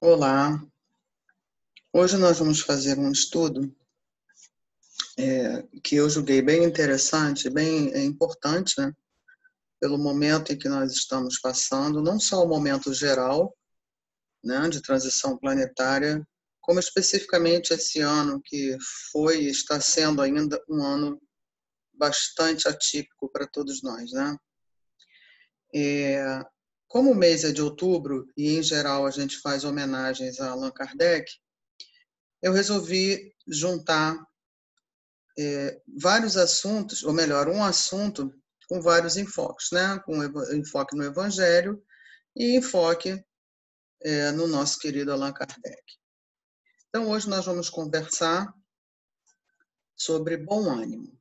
Olá, hoje nós vamos fazer um estudo que eu julguei bem interessante, bem importante, né? Pelo momento em que nós estamos passando, não só o momento geral, né, de transição planetária, como especificamente esse ano que foi e está sendo ainda um ano bastante atípico para todos nós, né? Como o mês é de outubro e em geral a gente faz homenagens a Allan Kardec, eu resolvi juntar vários assuntos, ou melhor, um assunto com vários enfoques, né? Com enfoque no Evangelho e enfoque no nosso querido Allan Kardec. Então, hoje nós vamos conversar sobre bom ânimo.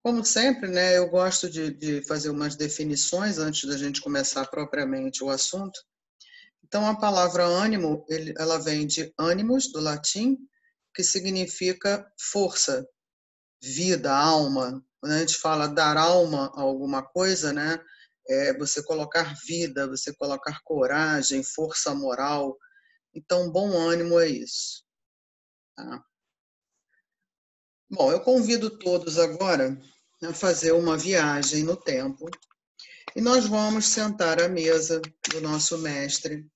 Como sempre, né, eu gosto de fazer umas definições antes da gente começar propriamente o assunto. Então, a palavra ânimo, ela vem de animus, do latim, que significa força, vida, alma. Quando a gente fala dar alma a alguma coisa, né? Você colocar vida, você colocar coragem, força moral. Então, bom ânimo é isso. Tá? Bom, eu convido todos agora a fazer uma viagem no tempo e nós vamos sentar à mesa do nosso mestre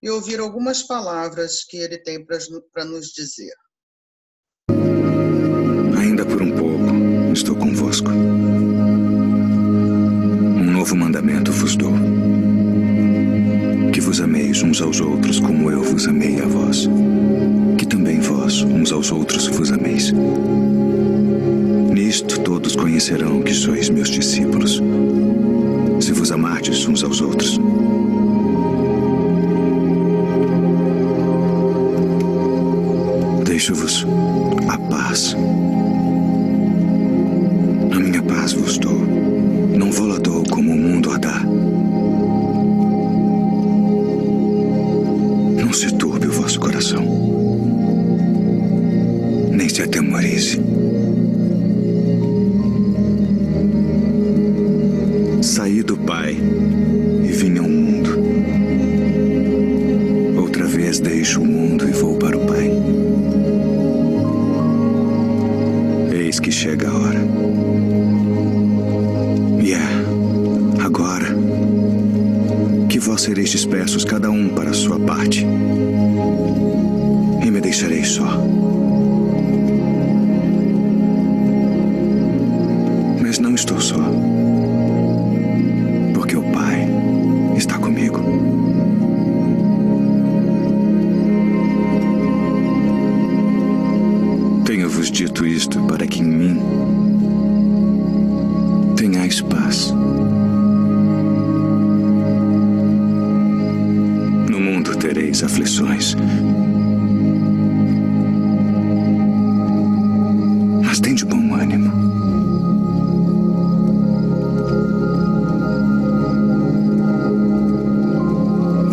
e ouvir algumas palavras que ele tem para nos dizer. Ainda por um pouco estou convosco. Um novo mandamento vos dou: que vos ameis uns aos outros como eu vos amei a vós, que também vós uns aos outros vos ameis. Nisto todos conhecerão que sois meus discípulos, se vos amardes uns aos outros. Deixo-vos a paz. A minha paz vos dou. Não vou-la dou como o mundo a dá. Não se turbe o vosso coração, nem se atemorize. Saí do Pai e vim ao mundo. Outra vez deixo o mundo e vou para o Pai. Eis que chega a hora. E agora que vós sereis dispersos, cada um para a sua parte, e me deixareis só. Mas não estou só, porque o Pai está comigo. Tenho-vos dito isto para que em mim tenhais paz. No mundo tereis aflições, mas tende bom ânimo.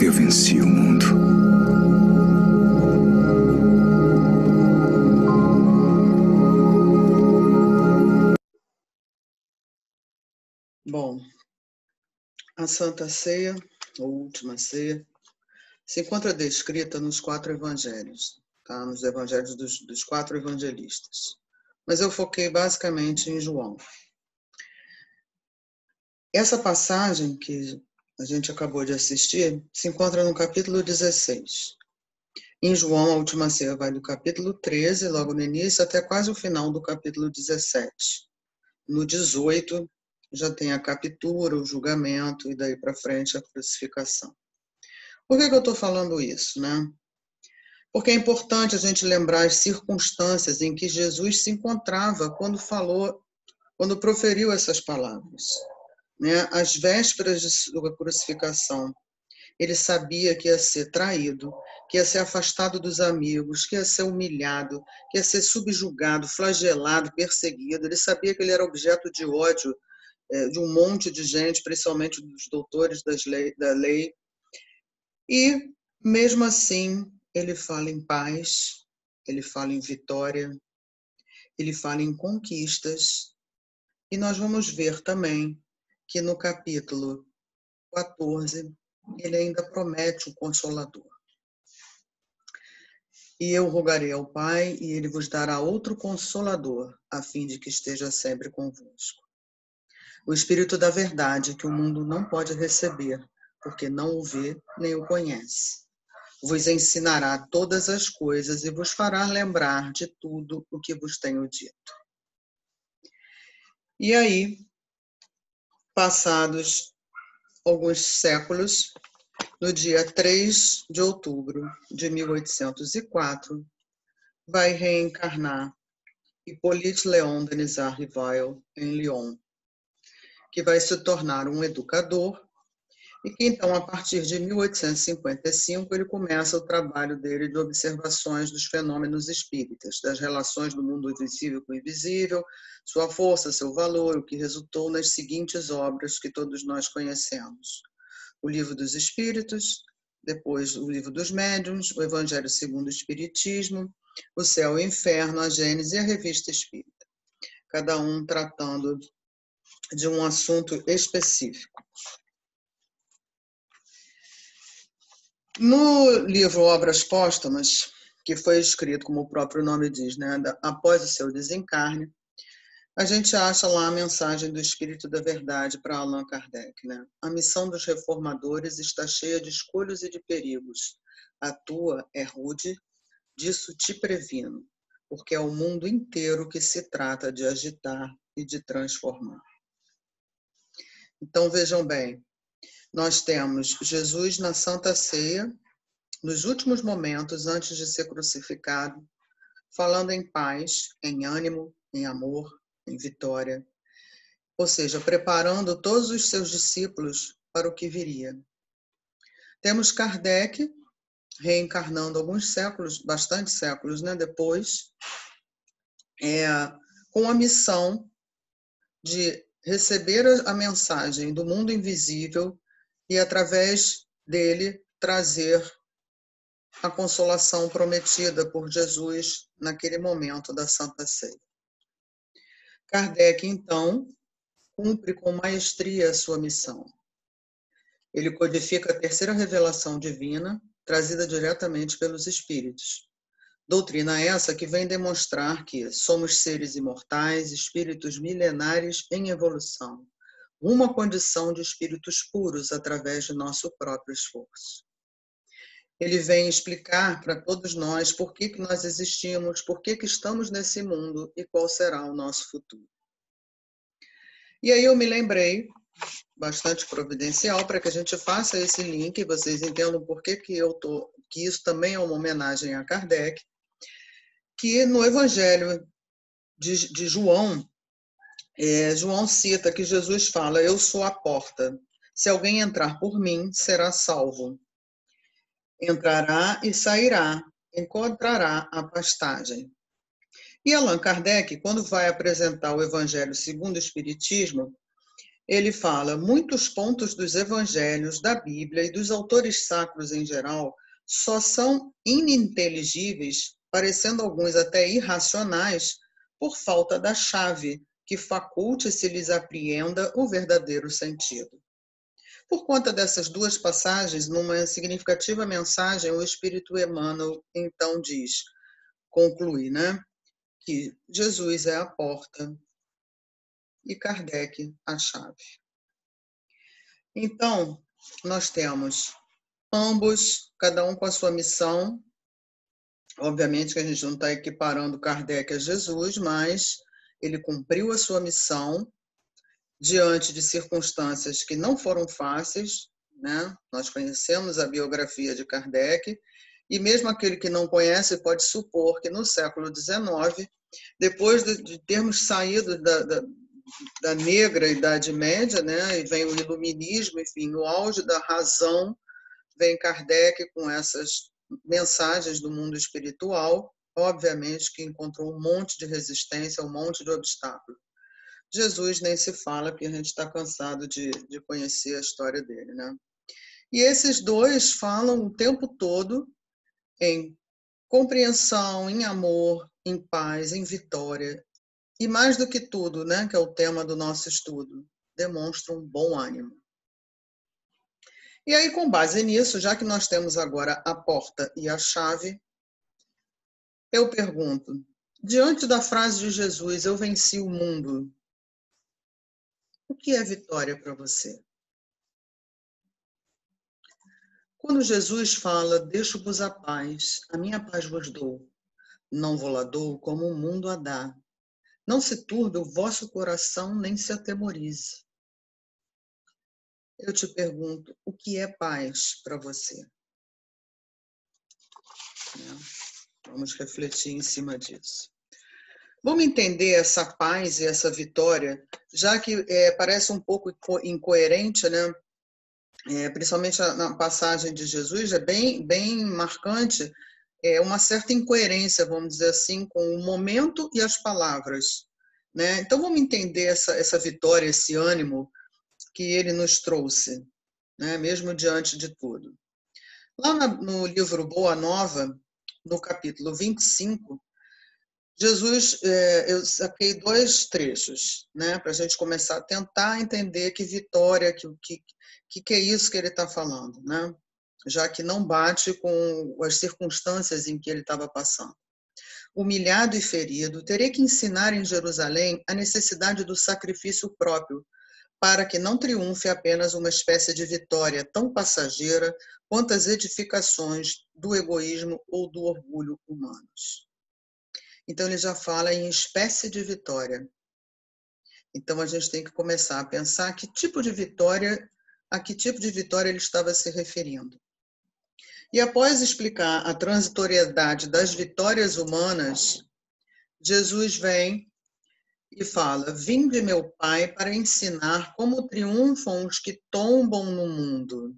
Eu venci o mundo. Bom, a Santa Ceia, ou Última Ceia, se encontra descrita nos 4 evangelhos, tá? Nos evangelhos dos 4 evangelistas. Mas eu foquei basicamente em João. Essa passagem que a gente acabou de assistir se encontra no capítulo 16. Em João, a Última Ceia vai do capítulo 13, logo no início, até quase o final do capítulo 17. No 18, já tem a captura, o julgamento e daí para frente a crucificação. Por que eu estou falando isso, né? Porque é importante a gente lembrar as circunstâncias em que Jesus se encontrava quando proferiu essas palavras, né? Às vésperas da crucificação, ele sabia que ia ser traído, que ia ser afastado dos amigos, que ia ser humilhado, que ia ser subjugado, flagelado, perseguido. Ele sabia que ele era objeto de ódio de um monte de gente, principalmente dos doutores da lei. E, mesmo assim, ele fala em paz, ele fala em vitória, ele fala em conquistas. E nós vamos ver também que no capítulo 14, ele ainda promete o Consolador. E eu rogarei ao Pai, e ele vos dará outro Consolador, a fim de que esteja sempre convosco. O Espírito da verdade, que o mundo não pode receber, porque não o vê nem o conhece. Vos ensinará todas as coisas e vos fará lembrar de tudo o que vos tenho dito. E aí, passados alguns séculos, no dia 3 de outubro de 1804, vai reencarnar Hippolyte Léon Denisard Rivail em Lyon, que vai se tornar um educador e que, então, a partir de 1855, ele começa o trabalho dele de observações dos fenômenos espíritas, das relações do mundo visível com o invisível, sua força, seu valor, o que resultou nas seguintes obras que todos nós conhecemos. O Livro dos Espíritos, depois o Livro dos Médiuns, o Evangelho segundo o Espiritismo, o Céu e o Inferno, a Gênese e a Revista Espírita, cada um tratando de um assunto específico. No livro Obras Póstumas, que foi escrito, como o próprio nome diz, né, após o seu desencarne, a gente acha lá a mensagem do Espírito da Verdade para Allan Kardec. Né? A missão dos reformadores está cheia de escolhas e de perigos. A tua é rude, disso te previno, porque é o mundo inteiro que se trata de agitar e de transformar. Então, vejam bem, nós temos Jesus na Santa Ceia, nos últimos momentos antes de ser crucificado, falando em paz, em ânimo, em amor, em vitória, ou seja, preparando todos os seus discípulos para o que viria. Temos Kardec reencarnando alguns séculos, bastante séculos, né, depois, com a missão de receber a mensagem do mundo invisível e, através dele, trazer a consolação prometida por Jesus naquele momento da Santa Ceia. Kardec, então, cumpre com maestria a sua missão. Ele codifica a terceira revelação divina, trazida diretamente pelos Espíritos. Doutrina essa que vem demonstrar que somos seres imortais, espíritos milenares em evolução, uma condição de espíritos puros através de nosso próprio esforço. Ele vem explicar para todos nós por que nós existimos, por que estamos nesse mundo e qual será o nosso futuro. E aí eu me lembrei, bastante providencial, para que a gente faça esse link e vocês entendam por que isso também é uma homenagem a Kardec, que no Evangelho de João, João cita que Jesus fala: eu sou a porta, se alguém entrar por mim, será salvo. Entrará e sairá, encontrará a pastagem. E Allan Kardec, quando vai apresentar o Evangelho segundo o Espiritismo, ele fala: muitos pontos dos evangelhos, da Bíblia e dos autores sacros em geral só são ininteligíveis, parecendo alguns até irracionais, por falta da chave que faculte se lhes apreenda o verdadeiro sentido. Por conta dessas duas passagens, numa significativa mensagem, o Espírito Emmanuel então conclui, né, que Jesus é a porta e Kardec a chave. Então, nós temos ambos, cada um com a sua missão. Obviamente que a gente não está equiparando Kardec a Jesus, mas ele cumpriu a sua missão diante de circunstâncias que não foram fáceis, né? Nós conhecemos a biografia de Kardec, e mesmo aquele que não conhece pode supor que no século XIX, depois de termos saído da negra Idade Média, né? E vem o iluminismo, enfim, no auge da razão, vem Kardec com essas mensagens do mundo espiritual, obviamente que encontrou um monte de resistência, um monte de obstáculo. Jesus nem se fala, porque a gente está cansado de conhecer a história dele, né? E esses dois falam o tempo todo em compreensão, em amor, em paz, em vitória. E mais do que tudo, né, que é o tema do nosso estudo, demonstram um bom ânimo. E aí, com base nisso, já que nós temos agora a porta e a chave, Eu pergunto, diante da frase de Jesus, eu venci o mundo, o que é vitória para você? Quando Jesus fala, deixo-vos a minha paz vos dou, não vou-la dou como o mundo a dá. Não se turbe o vosso coração, nem se atemorize. Eu te pergunto, o que é paz para você? Vamos refletir em cima disso. Vamos entender essa paz e essa vitória, já que parece um pouco incoerente, né? Principalmente na passagem de Jesus, é bem marcante, uma certa incoerência, vamos dizer assim, com o momento e as palavras. Né? Então, vamos entender essa vitória, esse ânimo que ele nos trouxe, né? Mesmo diante de tudo. Lá no livro Boa Nova, no capítulo 25, Jesus, eu saquei 2 trechos, né, para a gente começar a tentar entender que vitória, que é isso que ele está falando, né, já que não bate com as circunstâncias em que ele estava passando. Humilhado e ferido, terei que ensinar em Jerusalém a necessidade do sacrifício próprio, para que não triunfe apenas uma espécie de vitória tão passageira quanto as edificações do egoísmo ou do orgulho humanos. Então, ele já fala em espécie de vitória. Então, a gente tem que começar a pensar a que tipo de vitória ele estava se referindo. E após explicar a transitoriedade das vitórias humanas, Jesus vem e fala: vinde, meu Pai, para ensinar como triunfam os que tombam no mundo,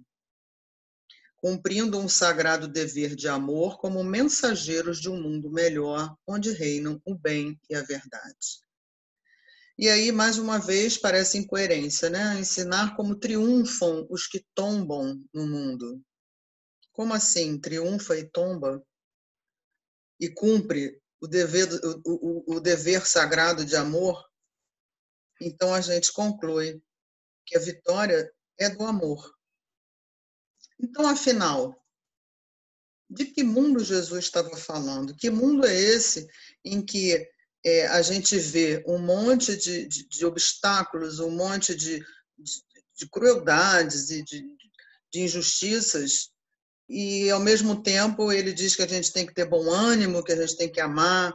cumprindo um sagrado dever de amor como mensageiros de um mundo melhor, onde reinam o bem e a verdade. E aí, mais uma vez, parece incoerência, né? Ensinar como triunfam os que tombam no mundo. Como assim? Triunfa e tomba? E cumpre o dever sagrado de amor? Então, a gente conclui que a vitória é do amor. Então, afinal, de que mundo Jesus estava falando? Que mundo é esse em que a gente vê um monte de obstáculos, um monte de crueldades e de injustiças, e, ao mesmo tempo, ele diz que a gente tem que ter bom ânimo, que a gente tem que amar.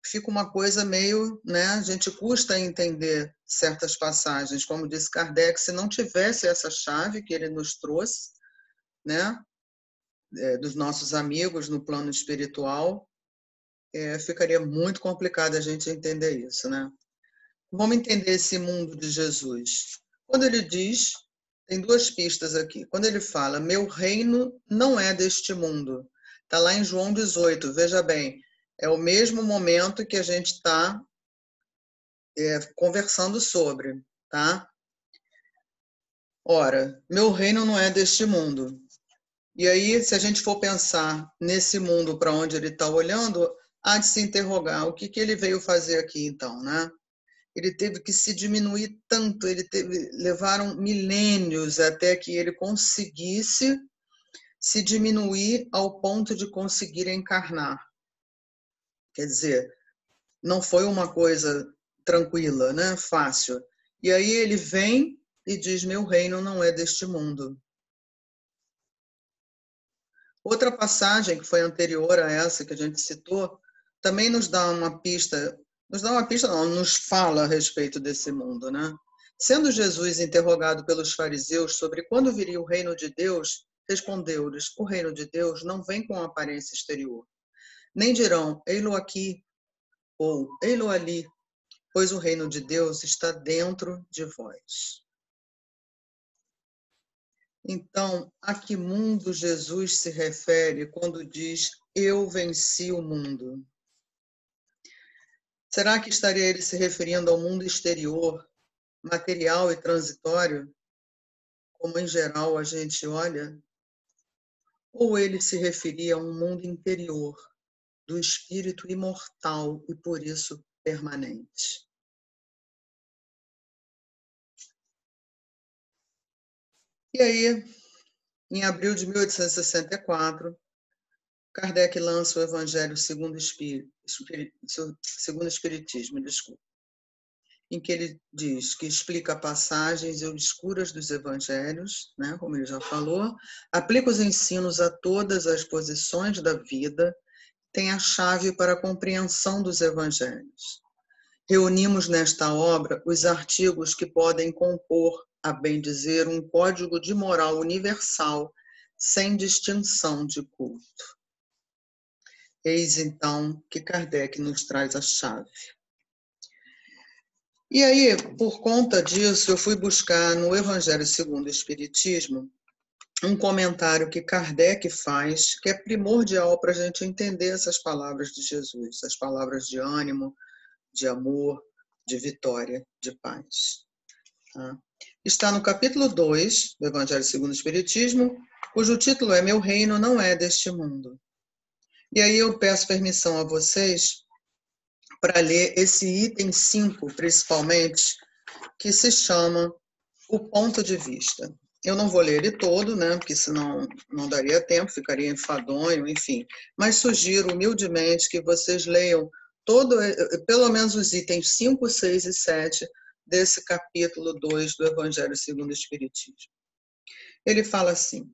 Fica uma coisa meio, né? A gente custa entender certas passagens. Como disse Kardec, se não tivesse essa chave que ele nos trouxe, né? Dos nossos amigos no plano espiritual, ficaria muito complicado a gente entender isso, né? Vamos entender esse mundo de Jesus. Quando ele diz, tem 2 pistas aqui. Quando ele fala, meu reino não é deste mundo. Está lá em João 18, veja bem. É o mesmo momento que a gente está conversando sobre, tá? Ora, meu reino não é deste mundo. E aí, se a gente for pensar nesse mundo para onde ele está olhando, há de se interrogar o que ele veio fazer aqui, então, né? Ele teve que se diminuir tanto, levaram milênios até que ele conseguisse se diminuir ao ponto de conseguir encarnar. Quer dizer, não foi uma coisa tranquila, né? Fácil. E aí ele vem e diz, meu reino não é deste mundo. Outra passagem que foi anterior a essa que a gente citou, também nos dá uma pista, não, nos fala a respeito desse mundo, né? Sendo Jesus interrogado pelos fariseus sobre quando viria o reino de Deus, respondeu-lhes, o reino de Deus não vem com aparência exterior. Nem dirão, ei-lo aqui, ou ei-lo ali, pois o reino de Deus está dentro de vós. Então, a que mundo Jesus se refere quando diz, eu venci o mundo? Será que estaria ele se referindo ao mundo exterior, material e transitório, como em geral a gente olha? Ou ele se referia a um mundo interior, do espírito imortal e por isso permanente? E aí, em abril de 1864, Kardec lança o Evangelho segundo o Espiritismo, desculpa, em que ele diz que explica passagens obscuras dos Evangelhos, né, como ele já falou, aplica os ensinos a todas as posições da vida, tem a chave para a compreensão dos Evangelhos. Reunimos nesta obra os artigos que podem compor, a bem dizer, um código de moral universal, sem distinção de culto. Eis, então, que Kardec nos traz a chave. E aí, por conta disso, eu fui buscar no Evangelho segundo o Espiritismo um comentário que Kardec faz, que é primordial para a gente entender essas palavras de Jesus, as palavras de ânimo, de amor, de vitória, de paz. Tá? Está no capítulo 2 do Evangelho segundo o Espiritismo, cujo título é Meu Reino Não É Deste Mundo. E aí eu peço permissão a vocês para ler esse item 5, principalmente, que se chama O Ponto de Vista. Eu não vou ler ele todo, né, porque senão não daria tempo, ficaria enfadonho, enfim. Mas sugiro humildemente que vocês leiam pelo menos os itens 5, 6 e 7 desse capítulo 2 do Evangelho segundo o Espiritismo. Ele fala assim: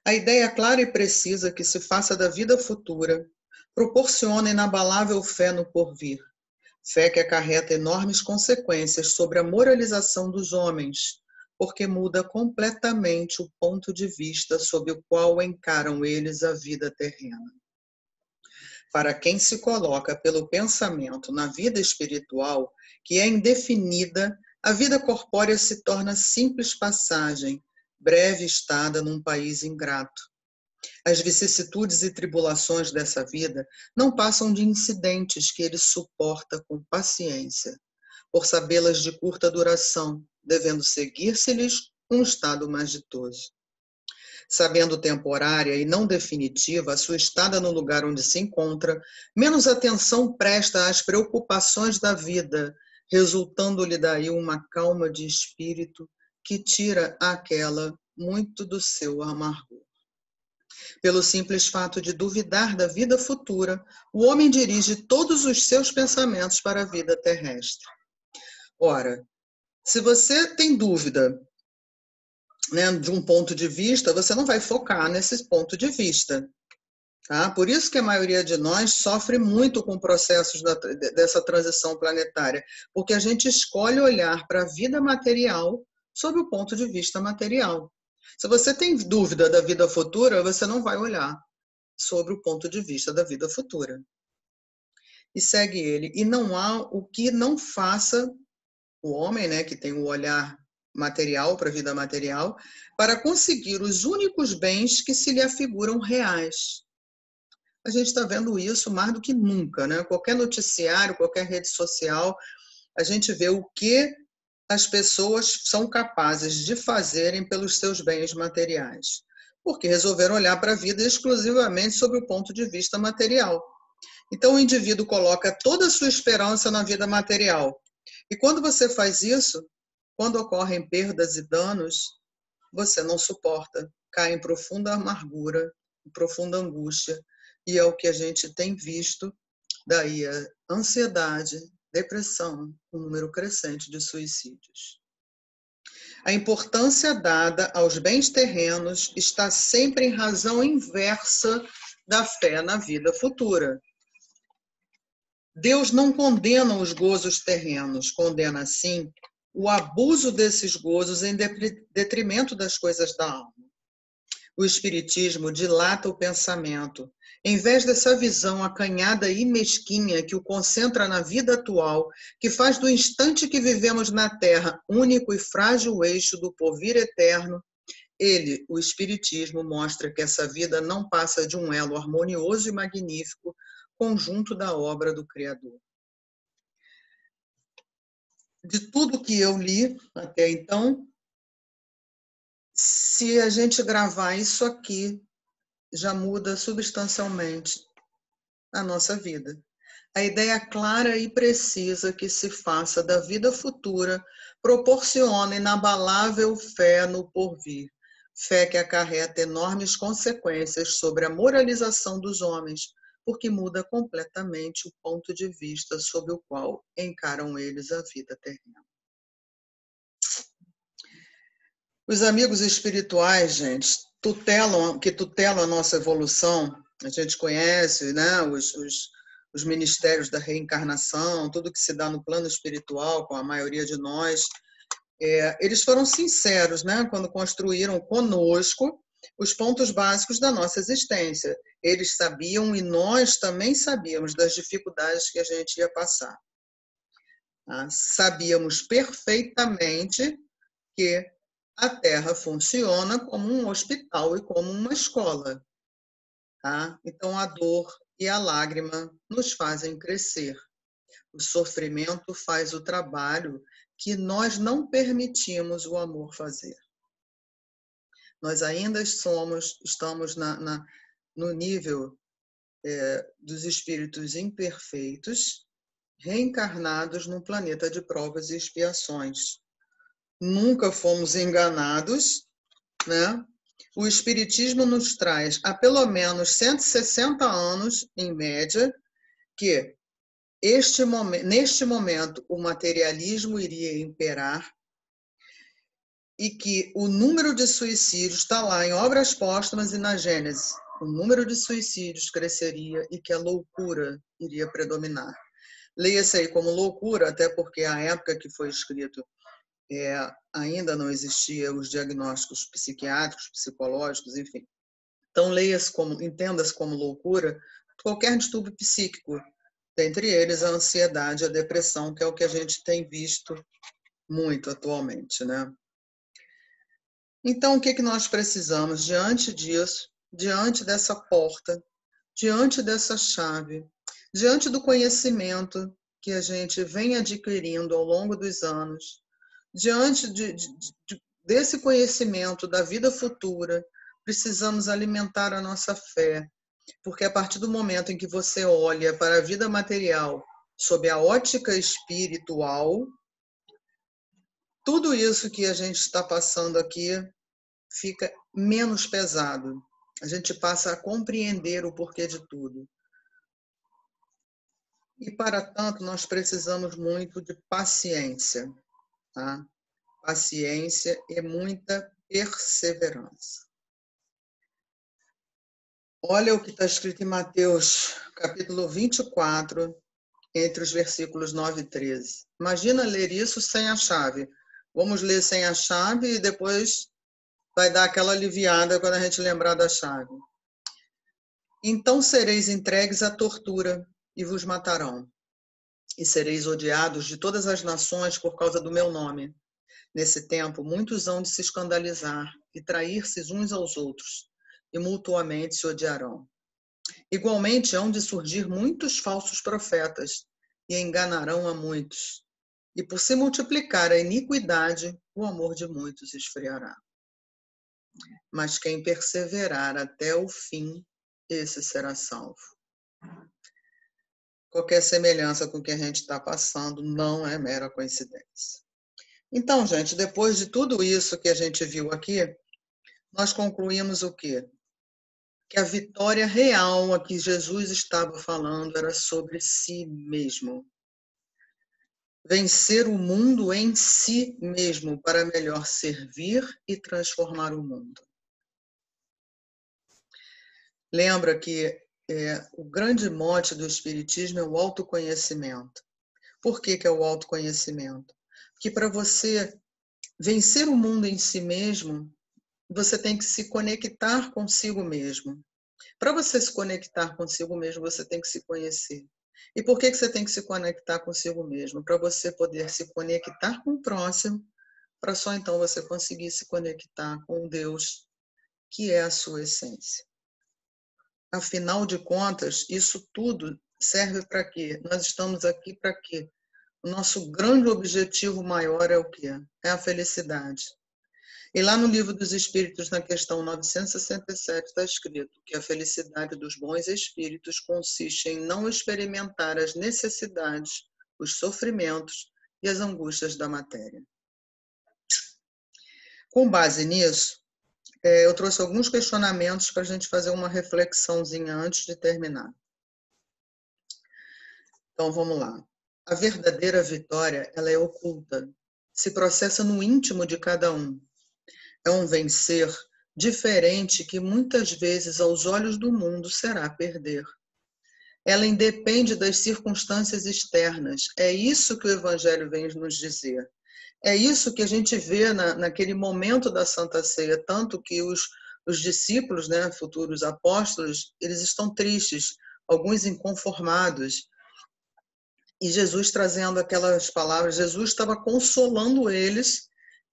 a ideia clara e precisa que se faça da vida futura proporciona inabalável fé no porvir, fé que acarreta enormes consequências sobre a moralização dos homens, porque muda completamente o ponto de vista sob o qual encaram eles a vida terrena. Para quem se coloca pelo pensamento na vida espiritual, que é indefinida, a vida corpórea se torna simples passagem, breve estada num país ingrato. As vicissitudes e tribulações dessa vida não passam de incidentes que ele suporta com paciência, por sabê-las de curta duração, devendo seguir-se-lhes um estado mais ditoso. Sabendo temporária e não definitiva a sua estada no lugar onde se encontra, menos atenção presta às preocupações da vida, resultando-lhe daí uma calma de espírito que tira àquela muito do seu amargor. Pelo simples fato de duvidar da vida futura, o homem dirige todos os seus pensamentos para a vida terrestre. Ora, se você tem dúvida, né, de um ponto de vista, você não vai focar nesse ponto de vista. Tá? Por isso que a maioria de nós sofre muito com processos dessa transição planetária, porque a gente escolhe olhar para a vida material sob o ponto de vista material. Se você tem dúvida da vida futura, você não vai olhar sobre o ponto de vista da vida futura. E segue ele. E não há o que não faça o homem, né, que tem o olhar material para a vida material, para conseguir os únicos bens que se lhe afiguram reais. A gente está vendo isso mais do que nunca, né? Qualquer noticiário, qualquer rede social, a gente vê o que as pessoas são capazes de fazerem pelos seus bens materiais, porque resolveram olhar para a vida exclusivamente sob o ponto de vista material. Então, o indivíduo coloca toda a sua esperança na vida material. E quando você faz isso, quando ocorrem perdas e danos, você não suporta, cai em profunda amargura, em profunda angústia, e é o que a gente tem visto, daí a ansiedade, depressão, um número crescente de suicídios. A importância dada aos bens terrenos está sempre em razão inversa da fé na vida futura. Deus não condena os gozos terrenos, condena, sim, o abuso desses gozos em detrimento das coisas da alma. O Espiritismo dilata o pensamento. Em vez dessa visão acanhada e mesquinha que o concentra na vida atual, que faz do instante que vivemos na Terra único e frágil eixo do porvir eterno, ele, o Espiritismo, mostra que essa vida não passa de um elo harmonioso e magnífico, conjunto da obra do Criador. De tudo que eu li até então, se a gente gravar isso aqui, já muda substancialmente a nossa vida. A ideia clara e precisa que se faça da vida futura proporciona inabalável fé no porvir, Fé que acarreta enormes consequências sobre a moralização dos homens, porque muda completamente o ponto de vista sob o qual encaram eles a vida terrena. Os amigos espirituais, gente, que tutelam a nossa evolução, a gente conhece, né, os ministérios da reencarnação, tudo que se dá no plano espiritual com a maioria de nós, eles foram sinceros, né, quando construíram conosco os pontos básicos da nossa existência. Eles sabiam e nós também sabíamos das dificuldades que a gente ia passar. Tá? Sabíamos perfeitamente que a Terra funciona como um hospital e como uma escola. Tá? Então, a dor e a lágrima nos fazem crescer. O sofrimento faz o trabalho que nós não permitimos o amor fazer. Nós ainda estamos no nível dos espíritos imperfeitos, reencarnados num planeta de provas e expiações. Nunca fomos enganados, né? O Espiritismo nos traz há pelo menos 160 anos, em média, que neste momento o materialismo iria imperar e que o número de suicídios está lá em Obras Póstumas e na Gênese. O número de suicídios cresceria e que a loucura iria predominar. Leia-se aí como loucura, até porque a época que foi escrito ainda não existia os diagnósticos psiquiátricos, psicológicos, enfim. Então, entenda-se como loucura qualquer distúrbio psíquico, dentre eles a ansiedade, a depressão, que é o que a gente tem visto muito atualmente, né? Então, o que nós precisamos diante disso, diante dessa porta, diante dessa chave, diante do conhecimento que a gente vem adquirindo ao longo dos anos, diante desse conhecimento da vida futura, precisamos alimentar a nossa fé, porque a partir do momento em que você olha para a vida material sob a ótica espiritual, tudo isso que a gente está passando aqui fica menos pesado. A gente passa a compreender o porquê de tudo. E, para tanto, nós precisamos muito de paciência, tá? Paciência e muita perseverança. Olha o que está escrito em Mateus, capítulo 24, entre os versículos 9 e 13. Imagina ler isso sem a chave. Vamos ler sem a chave e depois vai dar aquela aliviada quando a gente lembrar da chave. Então sereis entregues à tortura e vos matarão, e sereis odiados de todas as nações por causa do meu nome. Nesse tempo, muitos hão de se escandalizar e trair-se uns aos outros, e mutuamente se odiarão. Igualmente, hão de surgir muitos falsos profetas, e enganarão a muitos. E por se multiplicar a iniquidade, o amor de muitos esfriará. Mas quem perseverar até o fim, esse será salvo. Qualquer semelhança com o que a gente está passando não é mera coincidência. Então, gente, depois de tudo isso que a gente viu aqui, nós concluímos o quê? Que a vitória real a que Jesus estava falando era sobre si mesmo. Vencer o mundo em si mesmo para melhor servir e transformar o mundo. Lembra que o grande mote do Espiritismo é o autoconhecimento. Por que é o autoconhecimento? Porque para você vencer o mundo em si mesmo, você tem que se conectar consigo mesmo. Para você se conectar consigo mesmo, você tem que se conhecer. E por que você tem que se conectar consigo mesmo? Para você poder se conectar com o próximo, para só então você conseguir se conectar com Deus, que é a sua essência. Afinal de contas, isso tudo serve para quê? Nós estamos aqui para quê? O nosso grande objetivo maior é o quê? É a felicidade. E lá no Livro dos Espíritos, na questão 967, está escrito que a felicidade dos bons espíritos consiste em não experimentar as necessidades, os sofrimentos e as angústias da matéria. Com base nisso, eu trouxe alguns questionamentos para a gente fazer uma reflexãozinha antes de terminar. Então, vamos lá. A verdadeira vitória, ela é oculta, se processa no íntimo de cada um. É um vencer diferente que muitas vezes, aos olhos do mundo, será perder. Ela independe das circunstâncias externas. É isso que o Evangelho vem nos dizer. É isso que a gente vê naquele momento da Santa Ceia, tanto que os discípulos, né, futuros apóstolos, eles estão tristes, alguns inconformados. E Jesus trazendo aquelas palavras, Jesus estava consolando eles,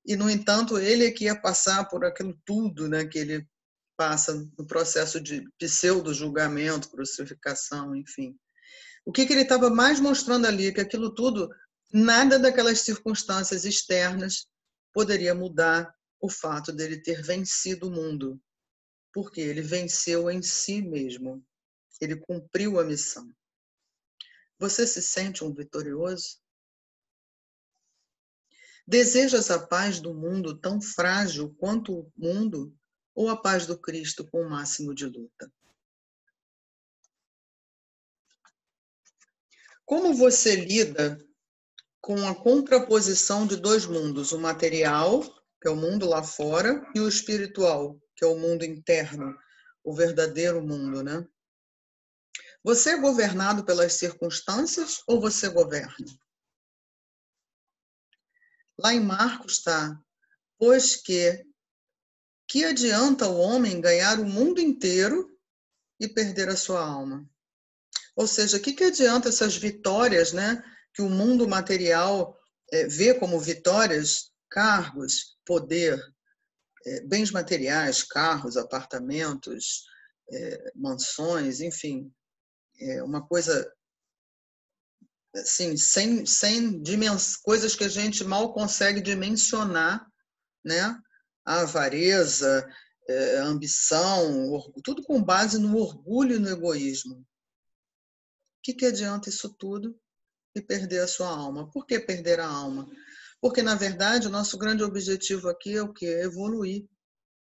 e, no entanto, ele é que ia passar por aquilo tudo, né, que ele passa no processo de pseudo-julgamento, crucificação, enfim. O que ele estava mais mostrando ali? Que aquilo tudo, nada daquelas circunstâncias externas poderia mudar o fato dele ter vencido o mundo, porque ele venceu em si mesmo, ele cumpriu a missão. Você se sente um vitorioso? Desejas a paz do mundo tão frágil quanto o mundo, ou a paz do Cristo com o máximo de luta? Como você lida com a contraposição de dois mundos, o material, que é o mundo lá fora, e o espiritual, que é o mundo interno, o verdadeiro mundo, né? Você é governado pelas circunstâncias ou você governa? Lá em Marcos está, pois que adianta o homem ganhar o mundo inteiro e perder a sua alma? Ou seja, o que adianta essas vitórias, né, que o mundo material vê como vitórias? Cargos, poder, bens materiais, carros, apartamentos, mansões, enfim, uma coisa assim, sem coisas que a gente mal consegue dimensionar, né? A avareza, a ambição, tudo com base no orgulho e no egoísmo. O que adianta isso tudo e perder a sua alma? Por que perder a alma? Porque, na verdade, o nosso grande objetivo aqui é o quê? É evoluir,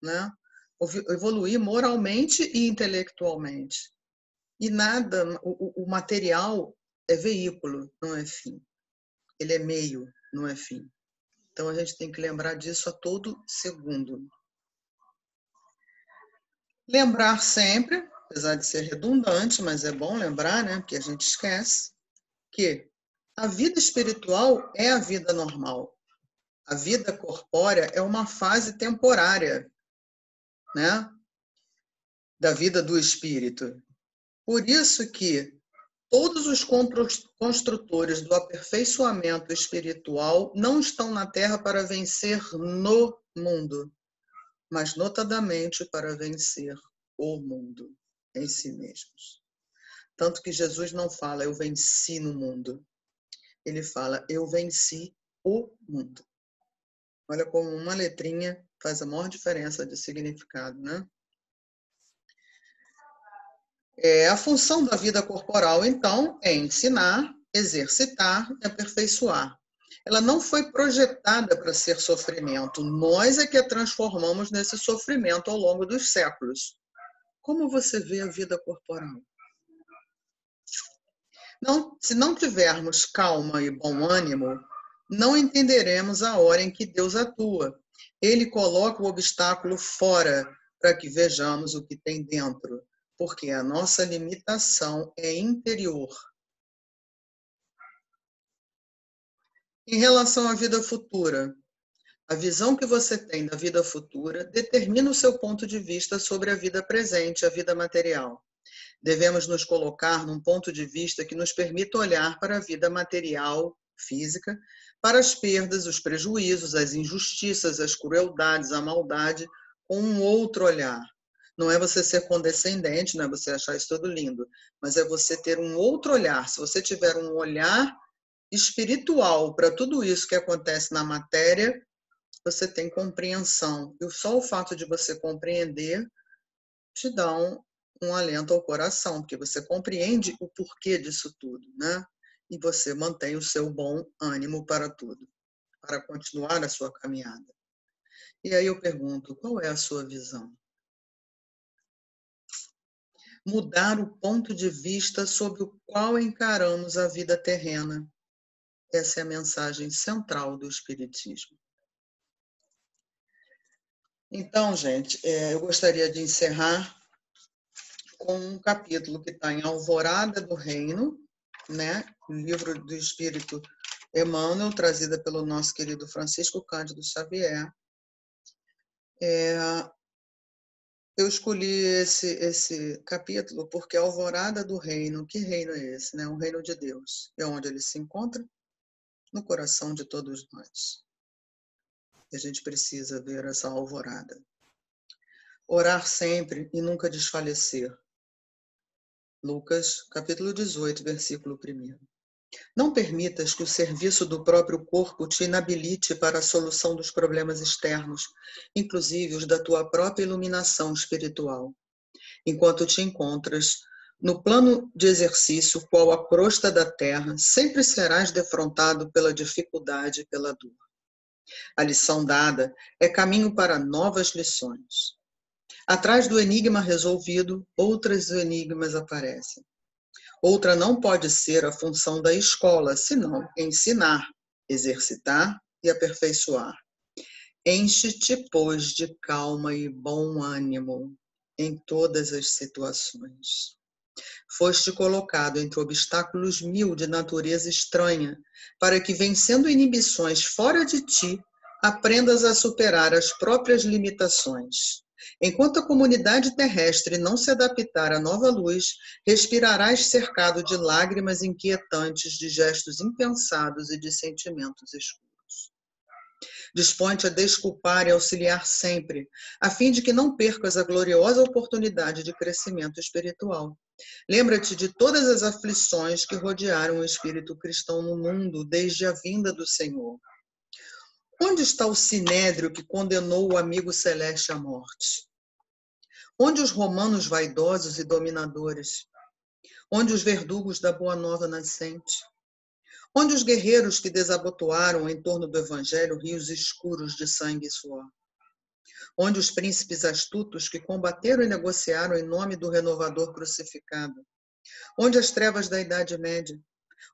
né? Evoluir moralmente e intelectualmente. E nada, o material é veículo, não é fim. Ele é meio, não é fim. Então a gente tem que lembrar disso a todo segundo. Lembrar sempre, apesar de ser redundante, mas é bom lembrar, né? Porque a gente esquece, que a vida espiritual é a vida normal. A vida corpórea é uma fase temporária, né? Da vida do espírito. Por isso que todos os construtores do aperfeiçoamento espiritual não estão na Terra para vencer no mundo, mas notadamente para vencer o mundo em si mesmos. Tanto que Jesus não fala, eu venci no mundo. Ele fala, eu venci o mundo. Olha como uma letrinha faz a maior diferença de significado, né? A função da vida corporal, então, é ensinar, exercitar e aperfeiçoar. Ela não foi projetada para ser sofrimento. Nós é que a transformamos nesse sofrimento ao longo dos séculos. Como você vê a vida corporal? Não, se não tivermos calma e bom ânimo, não entenderemos a hora em que Deus atua. Ele coloca o obstáculo fora para que vejamos o que tem dentro, porque a nossa limitação é interior. Em relação à vida futura, a visão que você tem da vida futura determina o seu ponto de vista sobre a vida presente, a vida material. Devemos nos colocar num ponto de vista que nos permita olhar para a vida material, física, para as perdas, os prejuízos, as injustiças, as crueldades, a maldade, com um outro olhar. Não é você ser condescendente, não é você achar isso tudo lindo, mas é você ter um outro olhar. Se você tiver um olhar espiritual para tudo isso que acontece na matéria, você tem compreensão. E só o fato de você compreender te dá um alento ao coração, porque você compreende o porquê disso tudo, né? E você mantém o seu bom ânimo para tudo, para continuar a sua caminhada. E aí eu pergunto, qual é a sua visão? Mudar o ponto de vista sobre o qual encaramos a vida terrena. Essa é a mensagem central do Espiritismo. Então, gente, eu gostaria de encerrar com um capítulo que está em Alvorada do Reino, né? O livro do Espírito Emmanuel, trazida pelo nosso querido Francisco Cândido Xavier. Eu escolhi esse capítulo porque Alvorada do Reino, que reino é esse? Né? O reino de Deus. É onde ele se encontra? No coração de todos nós. E a gente precisa ver essa alvorada. Orar sempre e nunca desfalecer. Lucas, capítulo 18, versículo 1. Não permitas que o serviço do próprio corpo te inabilite para a solução dos problemas externos, inclusive os da tua própria iluminação espiritual. Enquanto te encontras no plano de exercício, qual a crosta da terra, sempre serás defrontado pela dificuldade e pela dor. A lição dada é caminho para novas lições. Atrás do enigma resolvido, outros enigmas aparecem. Outra não pode ser a função da escola, senão ensinar, exercitar e aperfeiçoar. Enche-te, pois, de calma e bom ânimo em todas as situações. Foste colocado entre obstáculos 1000 de natureza estranha, para que, vencendo inibições fora de ti, aprendas a superar as próprias limitações. Enquanto a comunidade terrestre não se adaptar à nova luz, respirarás cercado de lágrimas inquietantes, de gestos impensados e de sentimentos escuros. Dispõe-te a desculpar e auxiliar sempre, a fim de que não percas a gloriosa oportunidade de crescimento espiritual. Lembra-te de todas as aflições que rodearam o espírito cristão no mundo desde a vinda do Senhor. Onde está o sinédrio que condenou o amigo celeste à morte? Onde os romanos vaidosos e dominadores? Onde os verdugos da boa nova nascente? Onde os guerreiros que desabotoaram em torno do evangelho rios escuros de sangue e suor? Onde os príncipes astutos que combateram e negociaram em nome do renovador crucificado? Onde as trevas da Idade Média?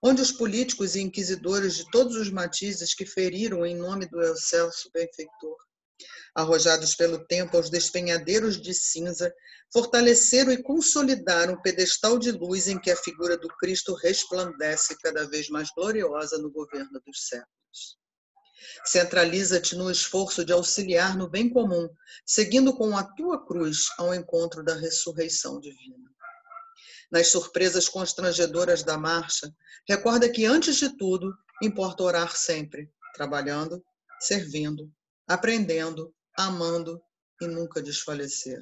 Onde os políticos e inquisidores de todos os matizes que feriram em nome do excelso benfeitor? Arrojados pelo tempo aos despenhadeiros de cinza, fortaleceram e consolidaram o pedestal de luz em que a figura do Cristo resplandece cada vez mais gloriosa no governo dos séculos. Centraliza-te no esforço de auxiliar no bem comum, seguindo com a tua cruz ao encontro da ressurreição divina. Nas surpresas constrangedoras da marcha, recorda que, antes de tudo, importa orar sempre, trabalhando, servindo, aprendendo, amando e nunca desfalecer.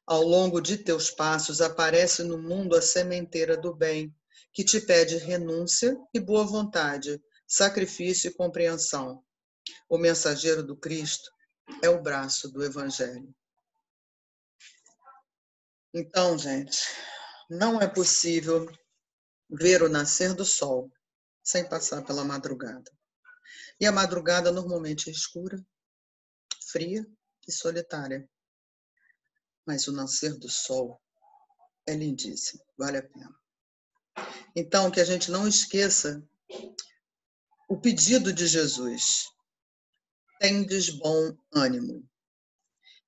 Ao longo de teus passos aparece no mundo a sementeira do bem, que te pede renúncia e boa vontade, sacrifício e compreensão. O mensageiro do Cristo é o braço do Evangelho. Então, gente, não é possível ver o nascer do sol sem passar pela madrugada. E a madrugada normalmente é escura, fria e solitária. Mas o nascer do sol é lindíssimo, vale a pena. Então, que a gente não esqueça o pedido de Jesus: tendes bom ânimo.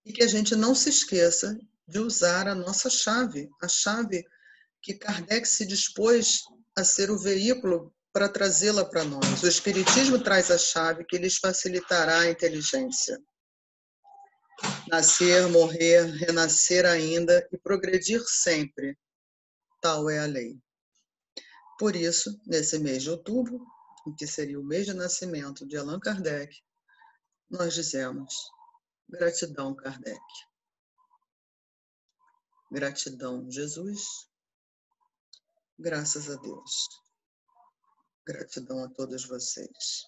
E que a gente não se esqueça de usar a nossa chave, a chave que Kardec se dispôs a ser o veículo para trazê-la para nós. O Espiritismo traz a chave que lhes facilitará a inteligência. Nascer, morrer, renascer ainda e progredir sempre. Tal é a lei. Por isso, nesse mês de outubro, que seria o mês de nascimento de Allan Kardec, nós dizemos: gratidão, Kardec. Gratidão, Jesus. Graças a Deus. Gratidão a todos vocês.